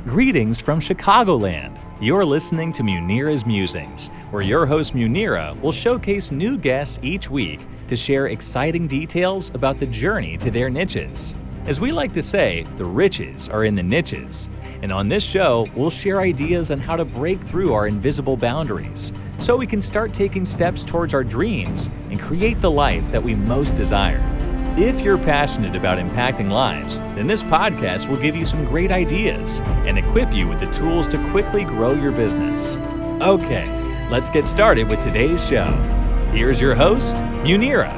Greetings from Chicagoland. You're listening to Munira's Musings, where your host Munira will showcase new guests each week to share exciting details about the journey to their niches. As we like to say, the riches are in the niches. And on this show, we'll share ideas on how to break through our invisible boundaries so we can start taking steps towards our dreams and create the life that we most desire. If you're passionate about impacting lives, then this podcast will give you some great ideas and equip you with the tools to quickly grow your business. Okay, let's get started with today's show. Here's your host, Munira.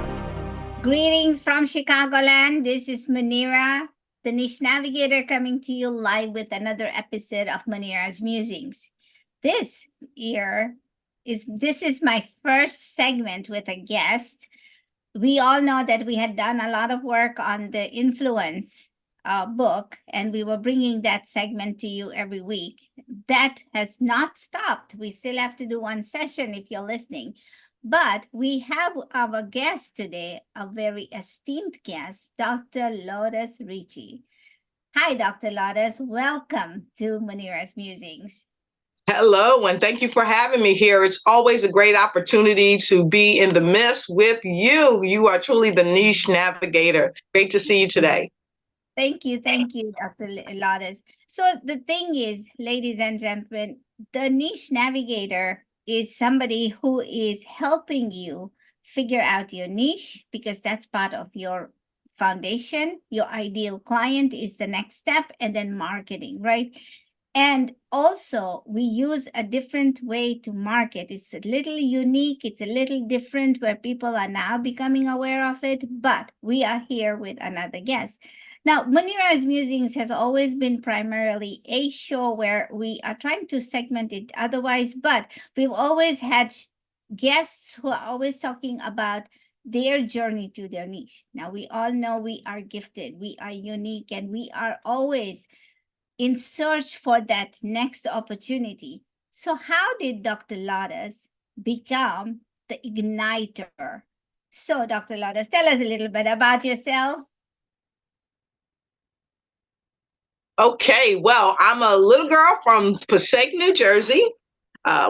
Greetings from Chicagoland. This is Munira, the Niche Navigator, coming to you live with another episode of Munira's Musings. This is my first segment with a guest. We all know that we had done a lot of work on the Influence book, and we were bringing that segment to you every week. That has not stopped. We still have to do one session if you're listening. But we have our guest today, a very esteemed guest, Dr. Lotus Riché. Hi, Dr. Lotus. Welcome to Munira's Musings. Hello, and thank you for having me here. It's always a great opportunity to be in the midst with you. You are truly the niche navigator. Great to see you today. Thank you, Dr. Lotus. So the thing is, ladies and gentlemen, the niche navigator is somebody who is helping you figure out your niche, because that's part of your foundation. Your ideal client is the next step, and then marketing, right? And also, we use a different way to market. It's a little unique. It's a little different, where people are now becoming aware of it. But we are here with another guest. Now, Munira's Musings has always been primarily a show where we are trying to segment it otherwise, but we've always had guests who are always talking about their journey to their niche. Now, we all know we are gifted, we are unique, and we are always in search for that next opportunity. So how did Dr. Lotus become the igniter? So Dr. Lotus, tell us a little bit about yourself. Okay, well, I'm a little girl from Passaic, New Jersey.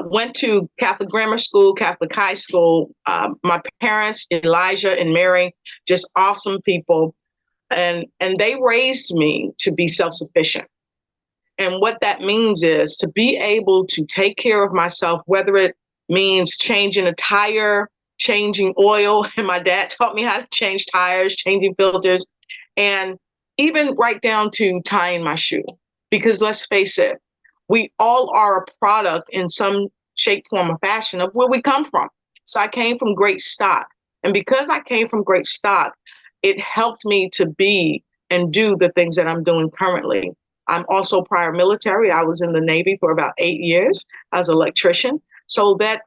Went to Catholic grammar school, Catholic high school. My parents, Elijah and Mary, just awesome people. And they raised me to be self-sufficient. And what that means is to be able to take care of myself, whether it means changing a tire, changing oil. And my dad taught me how to change tires, changing filters, and even right down to tying my shoe. Because let's face it, we all are a product in some shape, form, or fashion of where we come from. So I came from great stock. And because I came from great stock, it helped me to be and do the things that I'm doing currently. I'm also prior military. I was in the Navy for about 8 years as an electrician. So that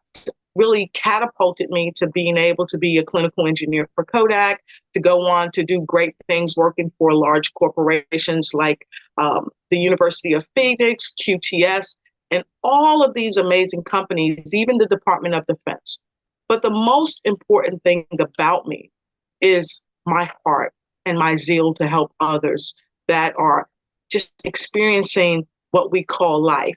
really catapulted me to being able to be a clinical engineer for Kodak, to go on to do great things working for large corporations like the University of Phoenix, QTS, and all of these amazing companies, even the Department of Defense. But the most important thing about me is my heart and my zeal to help others that are just experiencing what we call life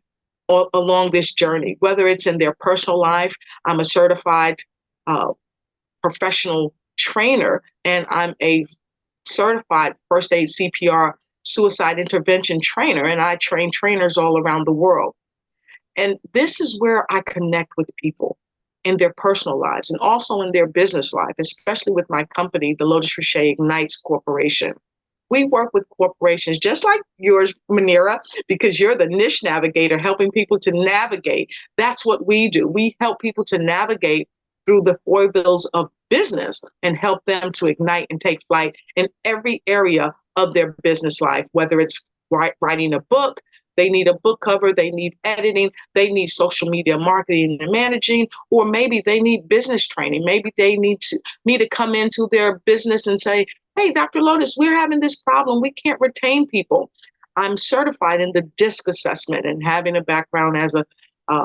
along this journey, whether it's in their personal life. I'm a certified professional trainer, and I'm a certified first aid CPR suicide intervention trainer, and I train trainers all around the world. And this is where I connect with people in their personal lives and also in their business life, especially with my company, the Lotus Riché Ignites Corporation. We work with corporations just like yours, Munira, because you're the niche navigator, helping people to navigate. That's what we do. We help people to navigate through the foibles of business and help them to ignite and take flight in every area of their business life, whether it's writing a book, they need a book cover, they need editing, they need social media marketing and managing, or maybe they need business training. Maybe they need me to come into their business and say, hey, Dr. Lotus, we're having this problem. We can't retain people. I'm certified in the DISC assessment, and having a background as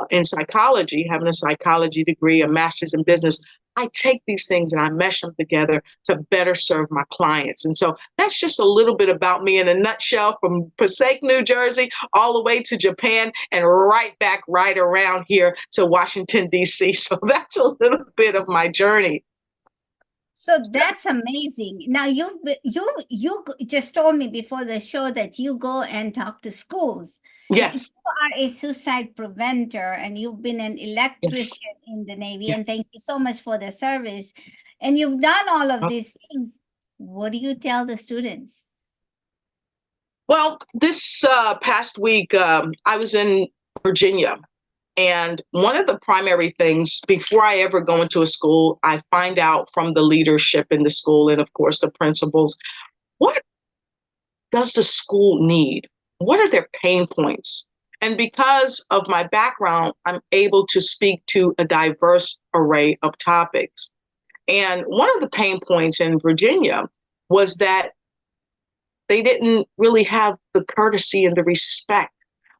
in psychology, having a psychology degree, a master's in business, I take these things and I mesh them together to better serve my clients. And so that's just a little bit about me in a nutshell, from Passaic, New Jersey, all the way to Japan and right back right around here to Washington, D.C. So that's a little bit of my journey. So that's amazing. Now you just told me before the show that you go and talk to schools. Yes. You are a suicide preventer, and you've been an electrician in the Navy. And thank you so much for the service. And you've done all of these things. What do you tell the students? Well, this past week, I was in Virginia. And one of the primary things before I ever go into a school, I find out from the leadership in the school and, of course, the principals, what does the school need? What are their pain points? And because of my background, I'm able to speak to a diverse array of topics. And one of the pain points in Virginia was that they didn't really have the courtesy and the respect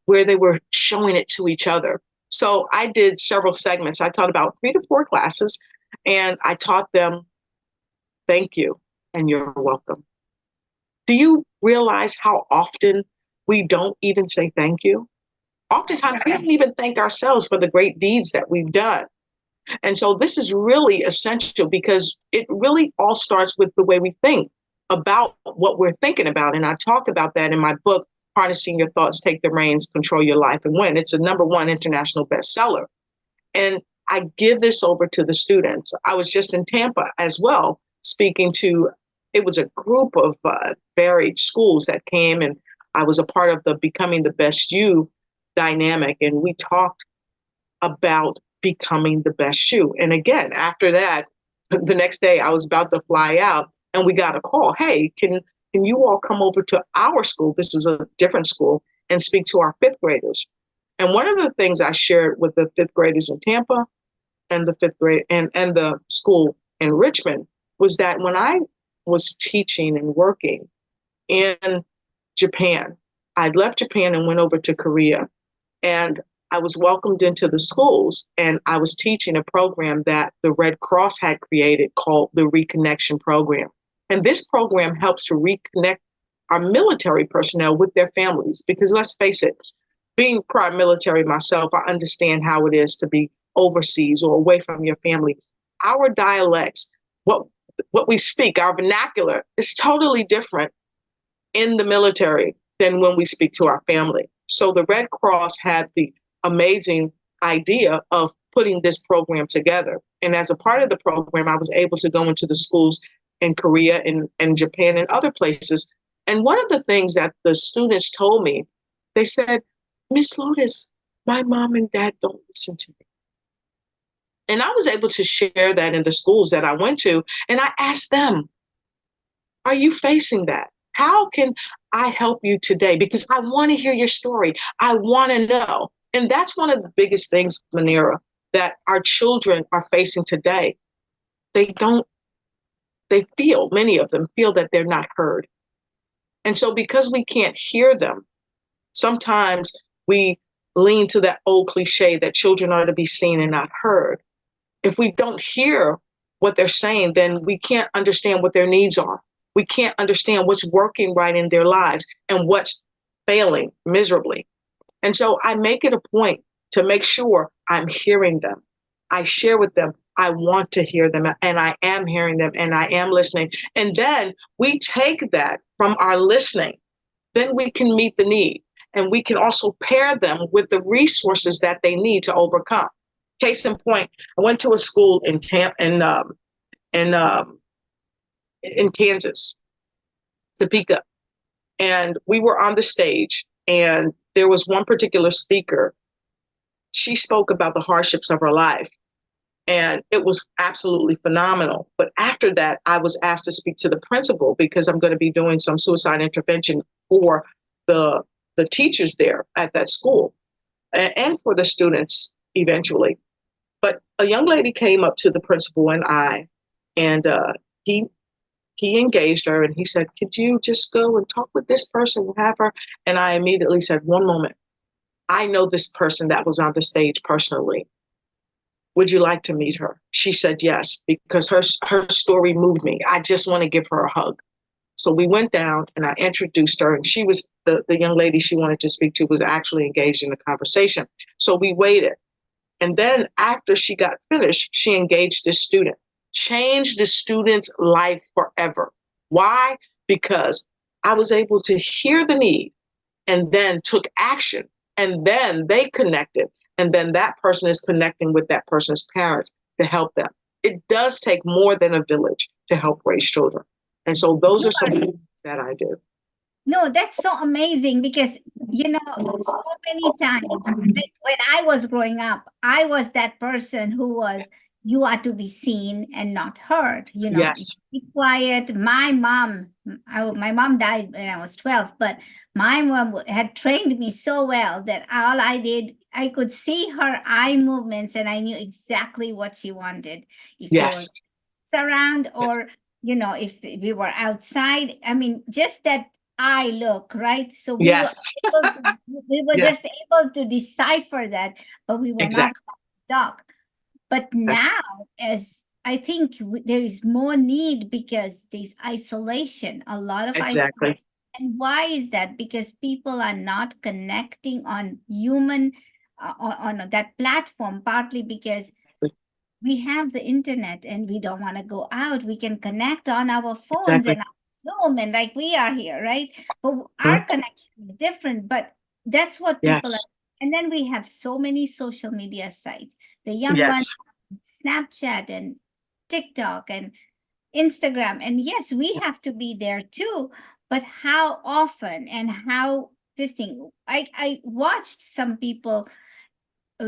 where they were showing it to each other. So I did several segments. I taught about 3 to 4 classes, and I taught them, thank you, and you're welcome. Do you realize how often we don't even say thank you? Oftentimes, we don't even thank ourselves for the great deeds that we've done. And so this is really essential, because it really all starts with the way we think about what we're thinking about. And I talk about that in my book, Harnessing Your Thoughts, Take the Reins, Control Your Life and Win. It's a #1 international bestseller. And I give this over to the students. I was just in Tampa as well, speaking to, it was a group of varied schools that came, and I was a part of the Becoming the Best You dynamic. And we talked about becoming the best you. And again, after that, the next day I was about to fly out, and we got a call. Hey, can you all come over to our school? This was a different school, and speak to our 5th graders. And one of the things I shared with the 5th graders in Tampa and the 5th grade and the school in Richmond was that when I was teaching and working in Japan, I left Japan and went over to Korea, and I was welcomed into the schools, and I was teaching a program that the Red Cross had created called the Reconnection Program. And this program helps to reconnect our military personnel with their families, because let's face it, being prior military myself, I understand how it is to be overseas or away from your family. Our dialects, what we speak, our vernacular, is totally different in the military than when we speak to our family. So the Red Cross had the amazing idea of putting this program together. And as a part of the program, I was able to go into the schools in Korea and Japan and other places. And one of the things that the students told me, they said, Miss Lotus, my mom and dad don't listen to me. And I was able to share that in the schools that I went to. And I asked them, are you facing that? How can I help you today? Because I want to hear your story. I want to know. And that's one of the biggest things, Munira, that our children are facing today. Many of them feel that they're not heard. And so because we can't hear them, sometimes we lean to that old cliche that children are to be seen and not heard. If we don't hear what they're saying, then we can't understand what their needs are. We can't understand what's working right in their lives and what's failing miserably. And so I make it a point to make sure I'm hearing them. I share with them, I want to hear them, and I am hearing them, and I am listening. And then we take that from our listening, then we can meet the need. And we can also pair them with the resources that they need to overcome. Case in point, I went to a school in Kansas, Topeka, and we were on the stage, and there was one particular speaker. She spoke about the hardships of her life, and it was absolutely phenomenal. But after that, I was asked to speak to the principal, because I'm going to be doing some suicide intervention for the teachers there at that school and for the students eventually. But a young lady came up to the principal and he engaged her, and he said, could you just go and talk with this person and have her? And I immediately said, one moment. I know this person that was on the stage personally. Would you like to meet her? She said yes, because her story moved me. I just want to give her a hug. So we went down and I introduced her, and she was the young lady she wanted to speak to was actually engaged in the conversation. So we waited. And then after she got finished, she engaged this student, changed the student's life forever. Why? Because I was able to hear the need and then took action, and then they connected. And then that person is connecting with that person's parents to help them. It does take more than a village to help raise children. And so those You are some are things that I do. No, that's so amazing because, so many times, like when I was growing up, I was that person who was, you are to be seen and not heard, Yes, be quiet. My mom died when I was 12, but my mom had trained me so well that all I did, I could see her eye movements and I knew exactly what she wanted. If there were yes, around yes, or, if we were outside, I mean, just that eye look, right? So yes, we were yes, just able to decipher that, but we were not exactly, talk. But now, as I think there is more need because there's isolation, a lot of isolation. exactly. And why is that? Because people are not connecting on human, on that platform, partly because we have the internet and we don't want to go out. We can connect on our phones Exactly. and Zoom and like we are here, right? But Mhm. our connection is different, but that's what people are. Yes, And then we have so many social media sites. The young yes, ones, Snapchat and TikTok and Instagram. And yes, we have to be there too. But how often and how this thing, I watched some people,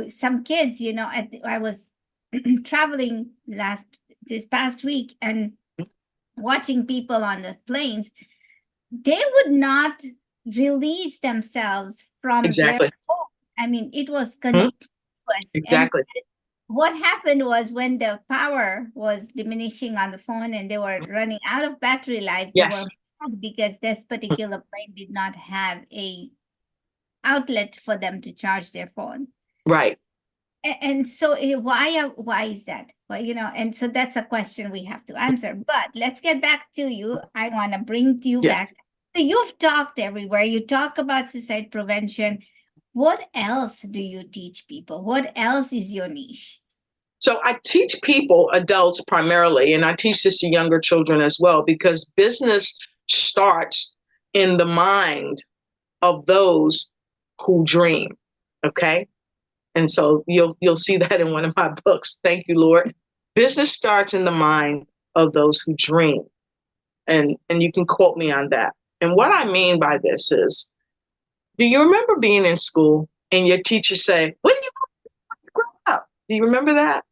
some kids, I was traveling this past week and watching people on the planes, they would not release themselves from their exactly. phone. I mean, it was Mhm. continuous. And Exactly. what happened was when the power was diminishing on the phone and they were running out of battery life, they were Yes, mad because this particular plane did not have a outlet for them to charge their phone. right. And so why is that? Well, and so that's a question we have to answer. But let's get back to you. I want to bring you Yes. back. So you've talked everywhere. You talk about suicide prevention. What else do you teach people? What else is your niche? So I teach people, adults primarily, and I teach this to younger children as well, because business starts in the mind of those who dream. Okay. And so you'll see that in one of my books. Thank you, Lord. Business starts in the mind of those who dream. And you can quote me on that. And what I mean by this is, do you remember being in school and your teacher say, "What do you want when you grow up?" Do you remember that?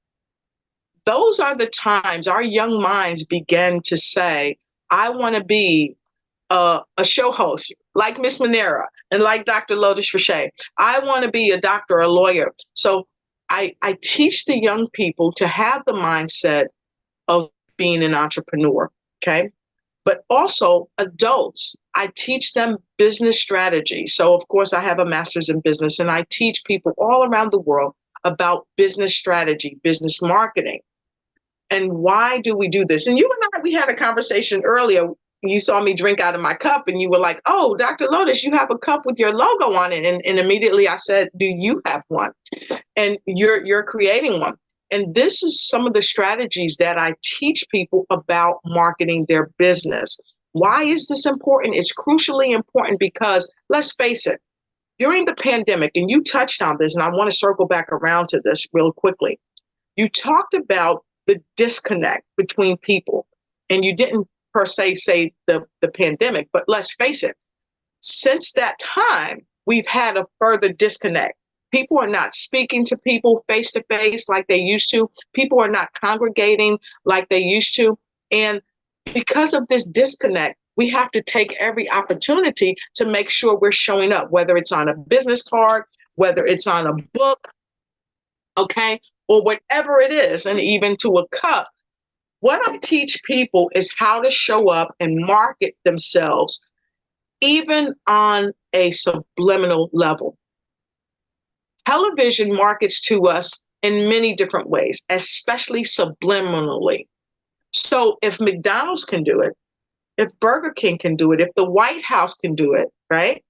Those are the times our young minds begin to say, I want to be a show host like Miss Munira and like Dr. Lotus Riché. I want to be a doctor, a lawyer. So I teach the young people to have the mindset of being an entrepreneur. Okay. But also adults, I teach them business strategy. So, of course, I have a master's in business and I teach people all around the world about business strategy, business marketing. And why do we do this? And you and I, we had a conversation earlier. You saw me drink out of my cup and you were like, "Oh, Dr. Lotus, you have a cup with your logo on it." And immediately I said, "Do you have one?" And you're creating one. And this is some of the strategies that I teach people about marketing their business. Why is this important? It's crucially important because let's face it, during the pandemic, and you touched on this, and I want to circle back around to this real quickly. You talked about the disconnect between people, and you didn't per se say the pandemic, but let's face it, since that time, we've had a further disconnect. People are not speaking to people face to face like they used to. People are not congregating like they used to. And because of this disconnect, we have to take every opportunity to make sure we're showing up, whether it's on a business card, whether it's on a book, okay, or whatever it is, and even to a cup. What I teach people is how to show up and market themselves, even on a subliminal level. Television markets to us in many different ways, especially subliminally. So if McDonald's can do it, if Burger King can do it, if the White House can do it, right?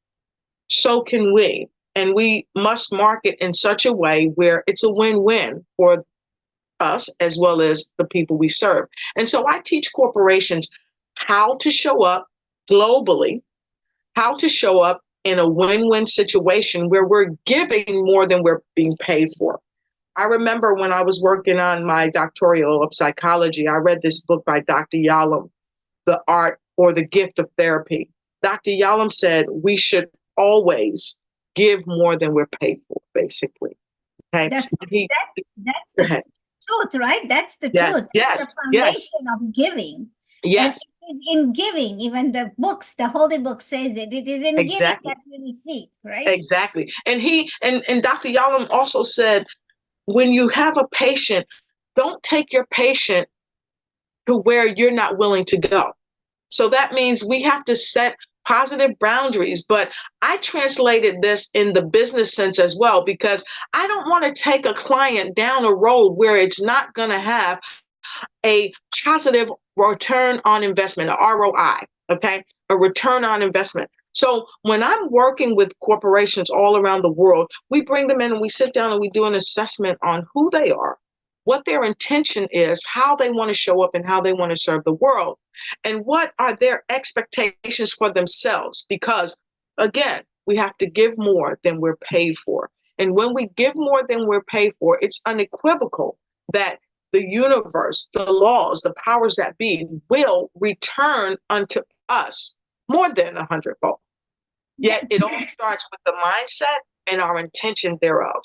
So can we. And we must market in such a way where it's a win-win for us as well as the people we serve. And so I teach corporations how to show up globally, how to show up in a win-win situation where we're giving more than we're being paid for. I remember when I was working on my doctoral of psychology, I read this book by Dr. Yalom, The Art or the Gift of Therapy. Dr. Yalom said we should always give more than we're paid for, basically. Okay. That's the truth, right? That's the truth. Yes. The foundation of giving. Yes. And it is in giving, even the books, the Holy Book says it. It is in giving that we receive, right? Exactly. And and Dr. Yalom also said, when you have a patient, don't take your patient to where you're not willing to go. So that means we have to set positive boundaries. But I translated this in the business sense as well, because I don't want to take a client down a road where it's not going to have a positive return on investment, a ROI, okay? A return on investment. So when I'm working with corporations all around the world, we bring them in and we sit down and we do an assessment on who they are, what their intention is, how they want to show up and how they want to serve the world, and what are their expectations for themselves. Because again, we have to give more than we're paid for. And when we give more than we're paid for, it's unequivocal that the universe, the laws, the powers that be will return unto us more than 100-fold. Yet it all starts with the mindset and our intention thereof.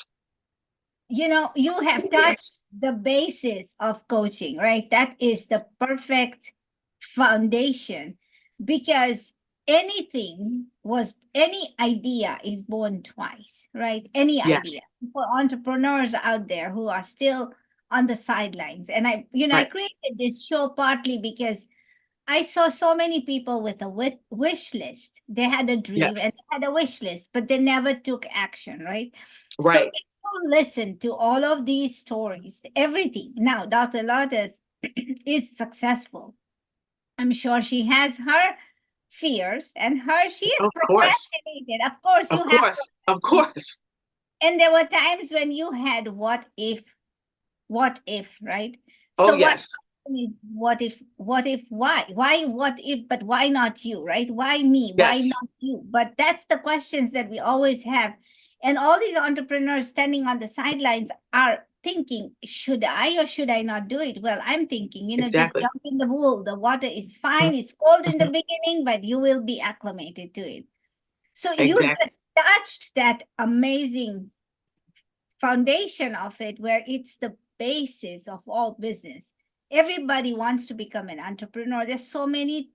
You know, you have touched the basis of coaching, right? That is the perfect foundation, because any idea is born twice, right? Any idea. For entrepreneurs out there who are still on the sidelines. And I created this show partly because I saw so many people with a wish list. They had a dream and they had a wish list, but they never took action, right? So if you listen to all of these stories, everything. Now, Dr. Lotus is successful. I'm sure she has her fears and she is procrastinated. Of course, you have. Of course. And there were times when you had what if, right? So yes. What if, why, what if, but why not you, right? Why me? Why not you? But that's the questions that we always have. And all these entrepreneurs standing on the sidelines are thinking, should I or should I not do it? Well, I'm thinking, just jump in the pool. The water is fine. It's cold in the beginning, but you will be acclimated to it. So you just touched that amazing foundation of it, where it's the basis of all business. Everybody wants to become an entrepreneur. There's so many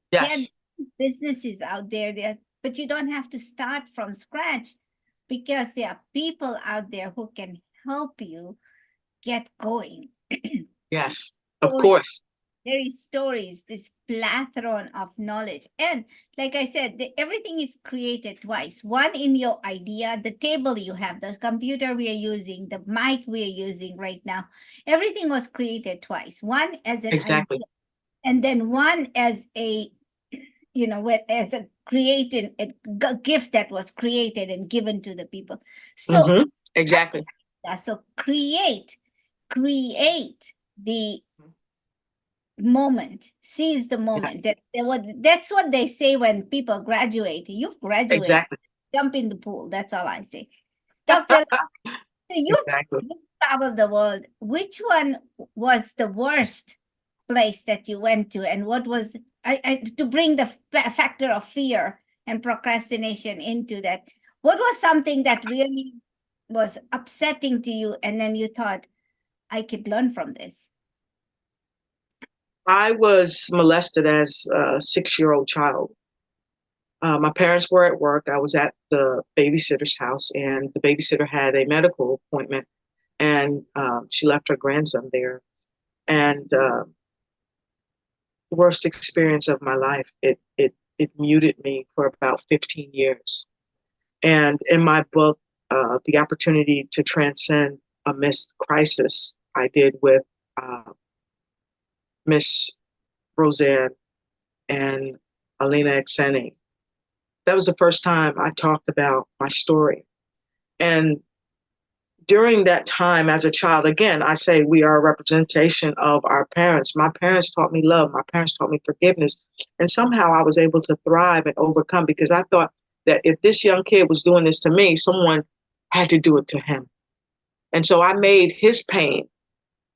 businesses out there, but you don't have to start from scratch, because there are people out there who can help you get going. Yes, of course. There is stories, this plethora of knowledge. And like I said, everything is created twice. One in your idea, the table you have, the computer we are using, the mic we are using right now, everything was created twice. One as an idea, and then one as a, as a created a gift that was created and given to the people. So so create the moment, seize the moment. That's what they say when people graduate. You've graduated, jump in the pool. That's all I say. Dr. You've traveled the world. Which one was the worst place that you went to, and what was to bring the factor of fear and procrastination into that? What was something that really was upsetting to you, and then you thought, I could learn from this? I was molested as a 6-year-old child. My parents were at work. I was at the babysitter's house, and the babysitter had a medical appointment, and she left her grandson there. And worst experience of my life. It muted me for about 15 years. And in my book, The Opportunity to Transcend a Miss Crisis I did with Miss Roseanne and Alina Exeni. That was the first time I talked about my story. And during that time as a child, again, I say we are a representation of our parents. My parents taught me love. My parents taught me forgiveness. And somehow I was able to thrive and overcome because I thought that if this young kid was doing this to me, someone had to do it to him. And so I made his pain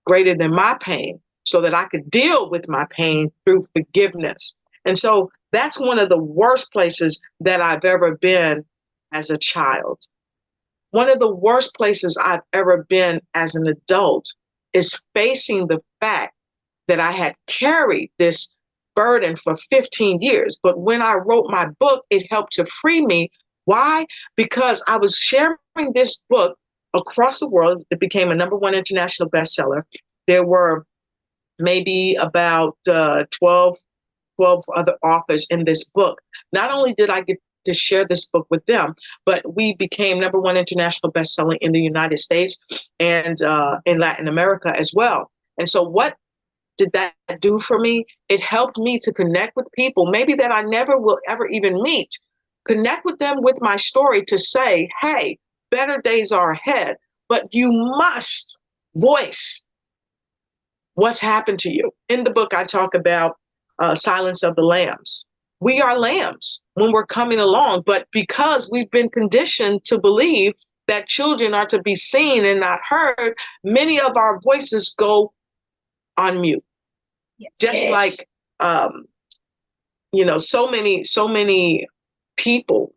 greater than my pain so that I could deal with my pain through forgiveness. And so that's one of the worst places that I've ever been as a child. One of the worst places I've ever been as an adult is facing the fact that I had carried this burden for 15 years. But when I wrote my book, it helped to free me. Why? Because I was sharing this book across the world. It became a #1 international bestseller. There were maybe about 12 other authors in this book. Not only did I get to share this book with them, but we became #1 international bestseller in the United States and in Latin America as well. And so what did that do for me? It helped me to connect with people, maybe that I never will ever even meet, connect with them with my story to say, hey, better days are ahead, but you must voice what's happened to you. In the book, I talk about Silence of the Lambs. We are lambs when we're coming along, but because we've been conditioned to believe that children are to be seen and not heard, many of our voices go on mute. Yes. Just like, so many people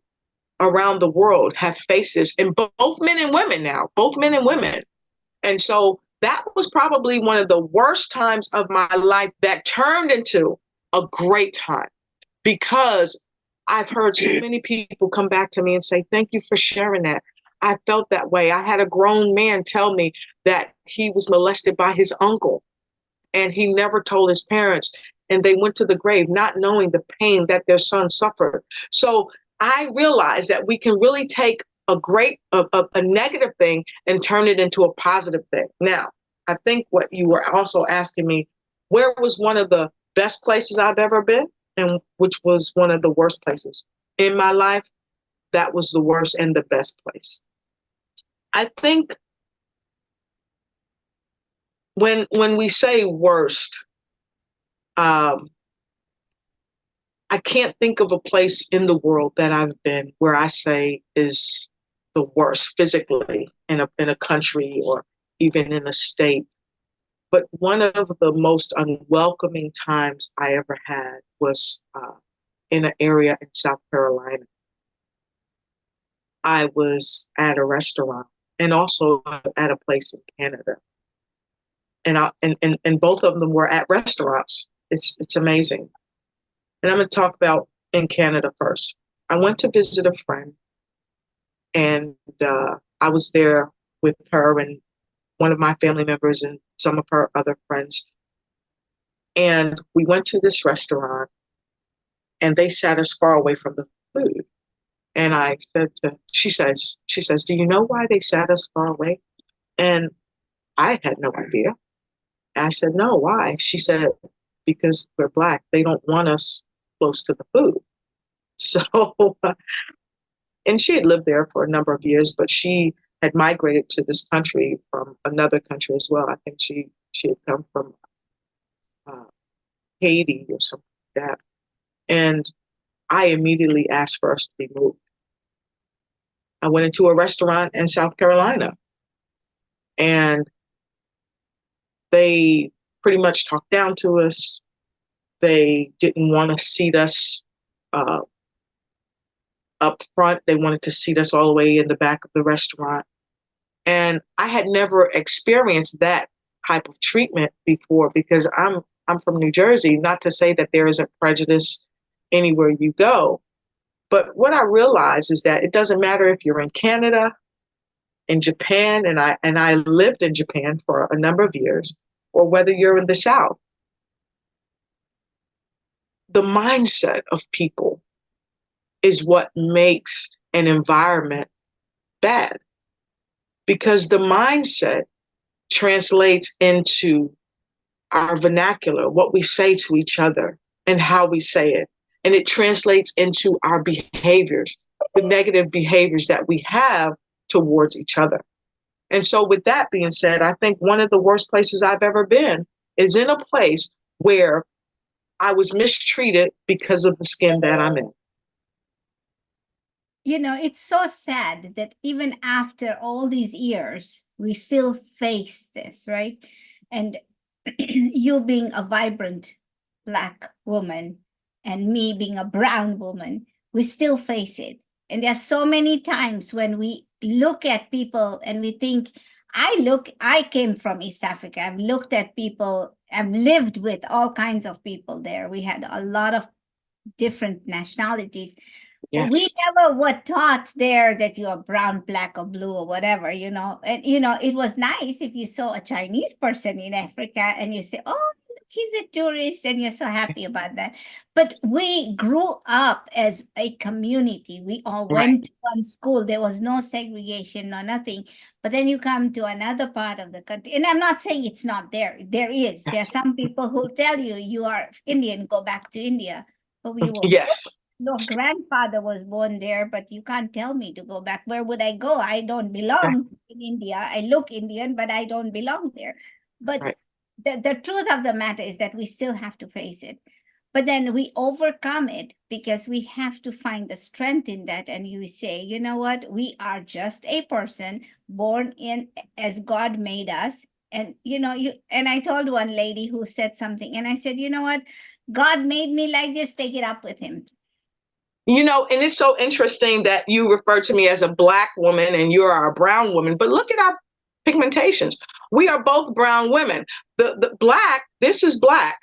around the world have faces, and both men and women now, both men and women. And so that was probably one of the worst times of my life that turned into a great time because I've heard so many people come back to me and say, thank you for sharing that. I felt that way. I had a grown man tell me that he was molested by his uncle and he never told his parents, and they went to the grave not knowing the pain that their son suffered. So I realized that we can really take a negative thing and turn it into a positive thing. Now, I think what you were also asking me, where was one of the best places I've ever been and which was one of the worst places in my life? That was the worst and the best place. I think when we say worst, I can't think of a place in the world that I've been where I say is the worst physically in a country or even in a state. But one of the most unwelcoming times I ever had was in an area in South Carolina. I was at a restaurant and also at a place in Canada. And both of them were at restaurants. It's amazing. And I'm going to talk about in Canada first. I went to visit a friend, and I was there with her and one of my family members and some of her other friends. And we went to this restaurant, and they sat us far away from the food. And I said she says, do you know why they sat us far away? And I had no idea. And I said, no, why? She said, because we're Black. They don't want us close to the food. So, and she had lived there for a number of years, but she had migrated to this country from another country as well. I think she had come from Haiti or something like that. And I immediately asked for us to be moved. I went into a restaurant in South Carolina, and they pretty much talked down to us. They didn't want to seat us up front. They wanted to seat us all the way in the back of the restaurant. And I had never experienced that type of treatment before because I'm from New Jersey, not to say that there isn't prejudice anywhere you go. But what I realized is that it doesn't matter if you're in Canada, in Japan, and I lived in Japan for a number of years, or whether you're in the South. The mindset of people is what makes an environment bad. because the mindset translates into our vernacular, what we say to each other and how we say it. And it translates into our behaviors, the negative behaviors that we have towards each other. And so with that being said, I think one of the worst places I've ever been is in a place where I was mistreated because of the skin that I'm in. You know, it's so sad that even after all these years, we still face this, right? And you being a vibrant Black woman and me being a brown woman, we still face it. And there's so many times when we look at people and we think, I came from East Africa. I've looked at people, I've lived with all kinds of people there. We had a lot of different nationalities. Yes. We never were taught there that you're brown, black, or blue, or whatever, you know. And, you know, it was nice if you saw a Chinese person in Africa and you say, oh, look, he's a tourist, and you're so happy about that. But we grew up as a community. We all went to one school. There was no segregation, no nothing. But then you come to another part of the country. And I'm not saying it's not there. There is. There are some people who tell you, you are Indian, go back to India. But we were Yes. your grandfather was born there, but you can't tell me to go back. Where would I go? I don't belong in India. I look Indian, but I don't belong there. But Right. the truth of the matter is that we still have to face it. But then we overcome it because we have to find the strength in that. And you say, you know what? We are just a person born in as God made us. And you know, and I told one lady who said something, and I said, you know what? God made me like this, take it up with him. You know, and it's so interesting that you refer to me as a Black woman and you are a brown woman, but look at our pigmentations. We are both brown women. The Black, this is Black.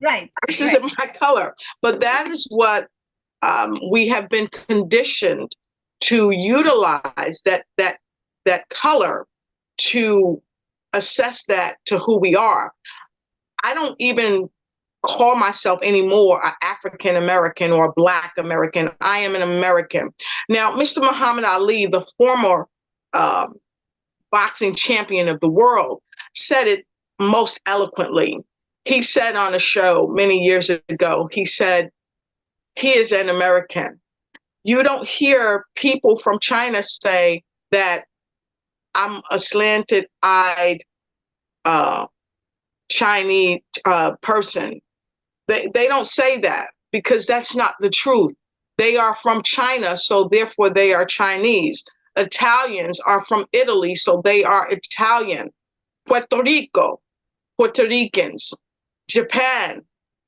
Right. This isn't my color. But that is what we have been conditioned to utilize, that color, to assess that to who we are. I don't even call myself anymore an African American or a Black American. I am an American. Now, Mr. Muhammad Ali, the former boxing champion of the world, said it most eloquently. He said on a show many years ago, he said, he is an American. You don't hear people from China say that I'm a slanted-eyed Chinese person. They don't say that because that's not the truth. They are from China, so therefore they are Chinese. Italians are from Italy, so they are Italian. Puerto Rico, Puerto Ricans. Japan,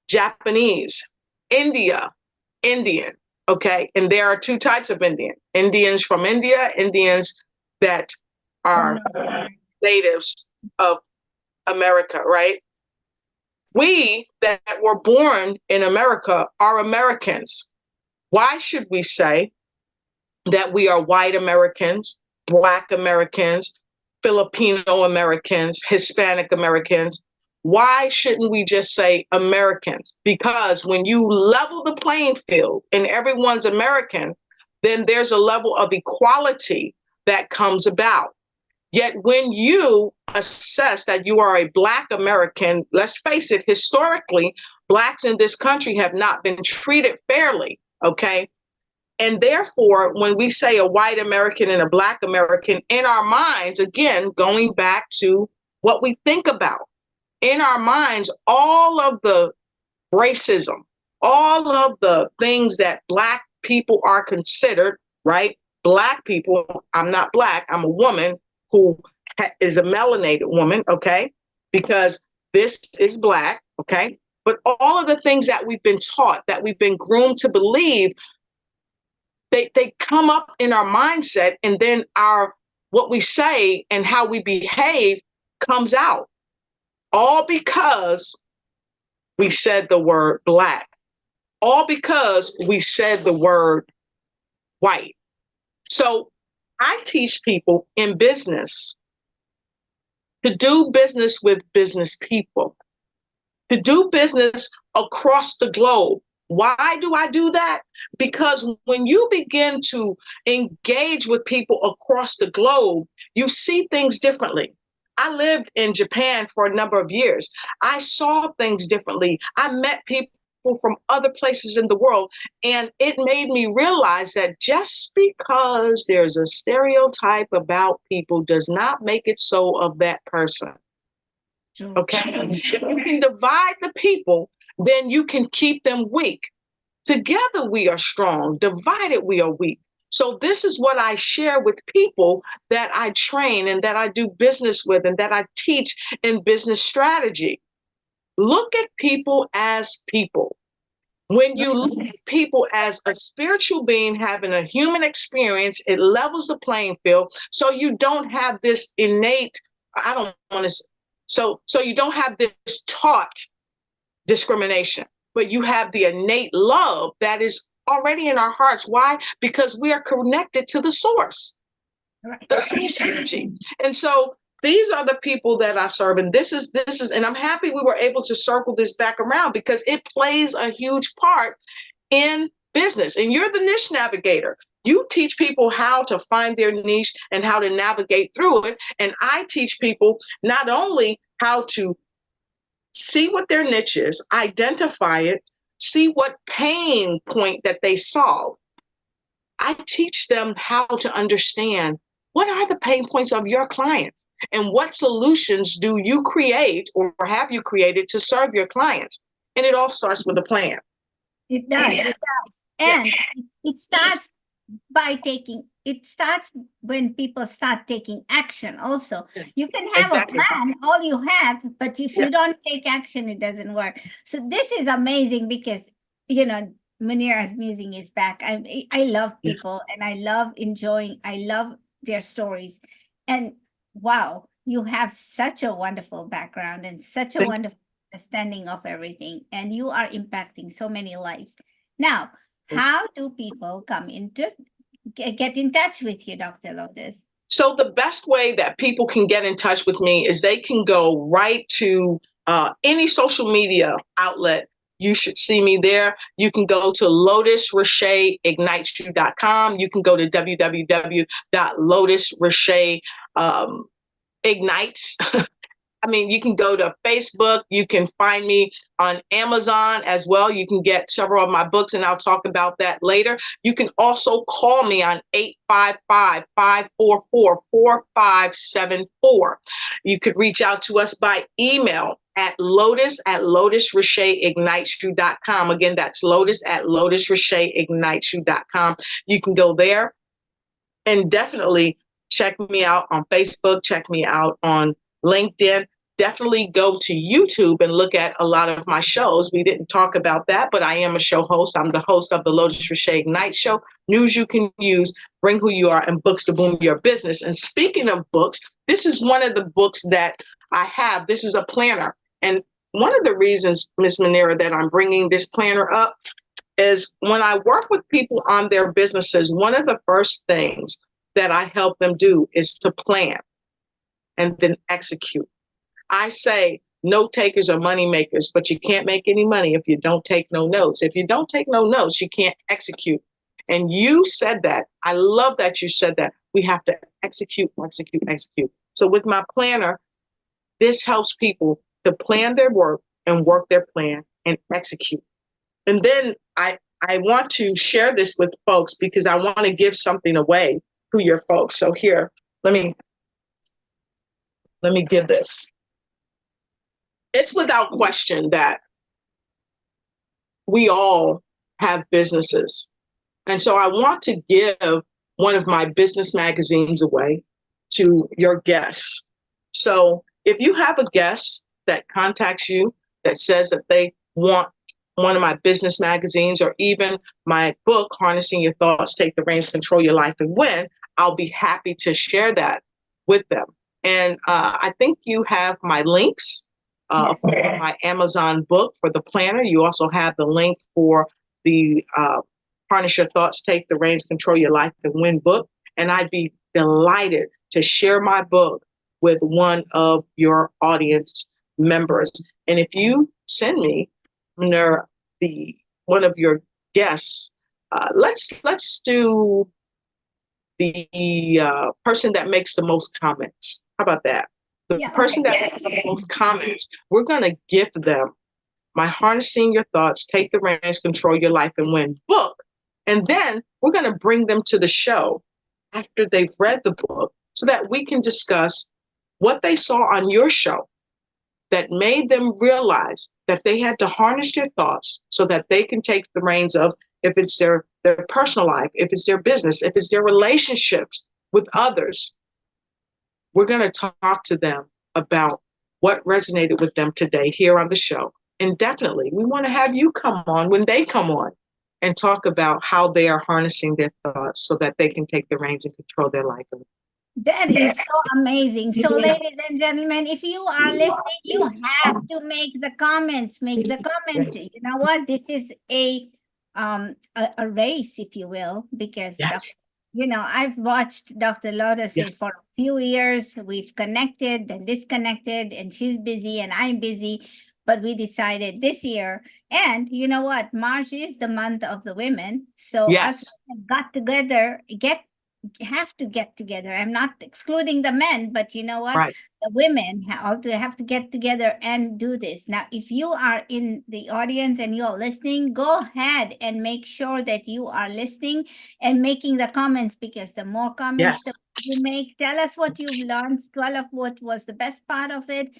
Japanese. India, Indian. Okay, and there are two types of Indian. Indians from India, Indians that are natives of America, right? We that were born in America are Americans. Why should we say that we are white Americans, Black Americans, Filipino Americans, Hispanic Americans? Why shouldn't we just say Americans? Because when you level the playing field and everyone's American, then there's a level of equality that comes about. Yet when you assess that you are a Black American, let's face it, historically, Blacks in this country have not been treated fairly, okay? And therefore, when we say a white American and a Black American, in our minds, again, going back to what we think about, in our minds, all of the racism, all of the things that Black people are considered, right? Black people, I'm not Black, I'm a woman who is a melanated woman, okay? Because this is Black, okay? But all of the things that we've been taught, that we've been groomed to believe, they come up in our mindset, and then what we say and how we behave comes out. All because we said the word Black. All because we said the word white. So I teach people in business to do business with business people, to do business across the globe, Why do I do that? Because when you begin to engage with people across the globe, you see things differently. I lived in Japan for a number of years. I saw things differently. I met people from other places in the world, and it made me realize that just because there's a stereotype about people does not make it so of that person. Okay? If you can divide the people, then you can keep them weak. Together we are strong, divided we are weak. So this is what I share with people that I train and that I do business with and that I teach in business strategy. Look at people as people. When you look at people as a spiritual being having a human experience, it levels the playing field. So you don't have this innate, I don't want to, so you don't have this taught discrimination, but you have the innate love that is already in our hearts. Why? Because we are connected to the source, the source energy. And so these are the people that I serve. And this is, and I'm happy we were able to circle this back around because it plays a huge part in business. And you're the niche navigator. You teach people how to find their niche and how to navigate through it. And I teach people not only how to see what their niche is, identify it, see what pain point that they solve. I teach them how to understand what are the pain points of your clients and what solutions do you create or have you created to serve your clients. And it all starts with a plan. It does. It does. And it starts it starts when people start taking action also. You can have a plan, all you have, but if you don't take action, it doesn't work. So this is amazing because, Munira's Musing is back. I love people and I love their stories. And wow, you have such a wonderful background and such a wonderful understanding of everything. And you are impacting so many lives. Now, how do people get in touch with you, Dr. Lotus? So the best way that people can get in touch with me is they can go right to any social media outlet. You should see me there. You can go to lotusricheignites.com. You can go to www.lotusricheignites. You can go to Facebook. You can find me on Amazon as well. You can get several of my books, and I'll talk about that later. You can also call me on 855-544-4574. You could reach out to us by email at lotusricheignites.com. Again, that's lotusricheignites.com. You can go there and definitely check me out on Facebook, check me out on LinkedIn. Definitely go to YouTube and look at a lot of my shows. We didn't talk about that, but I am a show host. I'm the host of the Lotus Riché Ignite Show. News you can use, Bring Who You Are, and Books to Boom Your Business. And speaking of books, this is one of the books that I have. This is a planner. And one of the reasons, Ms. Munira, that I'm bringing this planner up is when I work with people on their businesses, one of the first things that I help them do is to plan and then execute. I say note takers are money makers, but you can't make any money if you don't take no notes. If you don't take no notes, you can't execute. And you said that. I love that you said that. We have to execute, execute, execute. So with my planner, this helps people to plan their work and work their plan and execute. And then I want to share this with folks because I want to give something away to your folks. So here, let me give this. It's without question that we all have businesses. And so I want to give one of my business magazines away to your guests. So if you have a guest that contacts you that says that they want one of my business magazines or even my book, Harnessing Your Thoughts, Take the Reins, Control Your Life and Win, I'll be happy to share that with them. And I think you have my links for my Amazon book for the planner. You also have the link for the Harness Your Thoughts, Take the Reins, Control Your Life and Win book. And I'd be delighted to share my book with one of your audience members. And if you send me the one of your guests. Let's do the person that makes the most comments. How about that? The person that makes the most comments, we're going to gift them my Harnessing Your Thoughts, Take the Reins, Control Your Life and Win book. And then we're going to bring them to the show after they've read the book so that we can discuss what they saw on your show that made them realize that they had to harness their thoughts so that they can take the reins of, if it's their personal life, if it's their business, if it's their relationships with others. We're going to talk to them about what resonated with them today here on the show. And definitely, we want to have you come on when they come on and talk about how they are harnessing their thoughts so that they can take the reins and control their life. That is so amazing. So, ladies and gentlemen, if you are listening, you have to make the comments. Make the comments. You know what? This is a race, if you will, because I've watched Dr. Lotus for a few years. We've connected and disconnected, and she's busy and I'm busy. But we decided this year, and you know what? March is the month of the women. So us have to get together. I'm not excluding the men, but you know what? Right. The women have to get together and do this. Now, if you are in the audience and you're listening, go ahead and make sure that you are listening and making the comments, because the more comments that you make, tell us what you've learned, tell us what was the best part of it.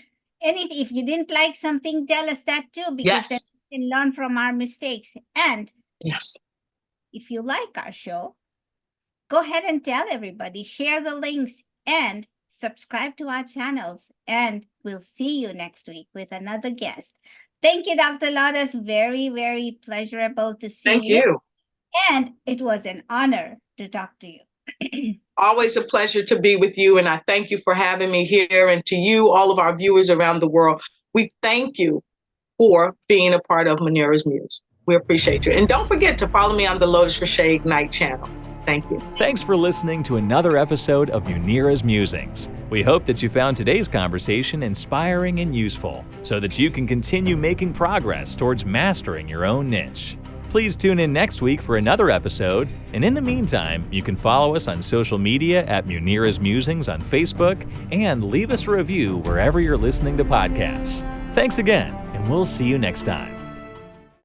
Anything, if you didn't like something, tell us that too, because then we can learn from our mistakes. And if you like our show, go ahead and tell everybody, share the links, and subscribe to our channels. And we'll see you next week with another guest. Thank you, Dr. Lotus. Very, very pleasurable to see you. Thank you. And it was an honor to talk to you. Always a pleasure to be with you. And I thank you for having me here. And to you, all of our viewers around the world, we thank you for being a part of Munira's Muse. We appreciate you. And don't forget to follow me on the Lotus Riché Ignite channel. Thank you. Thanks for listening to another episode of Munira's Musings. We hope that you found today's conversation inspiring and useful so that you can continue making progress towards mastering your own niche. Please tune in next week for another episode, and in the meantime, you can follow us on social media at Munira's Musings on Facebook and leave us a review wherever you're listening to podcasts. Thanks again, and we'll see you next time.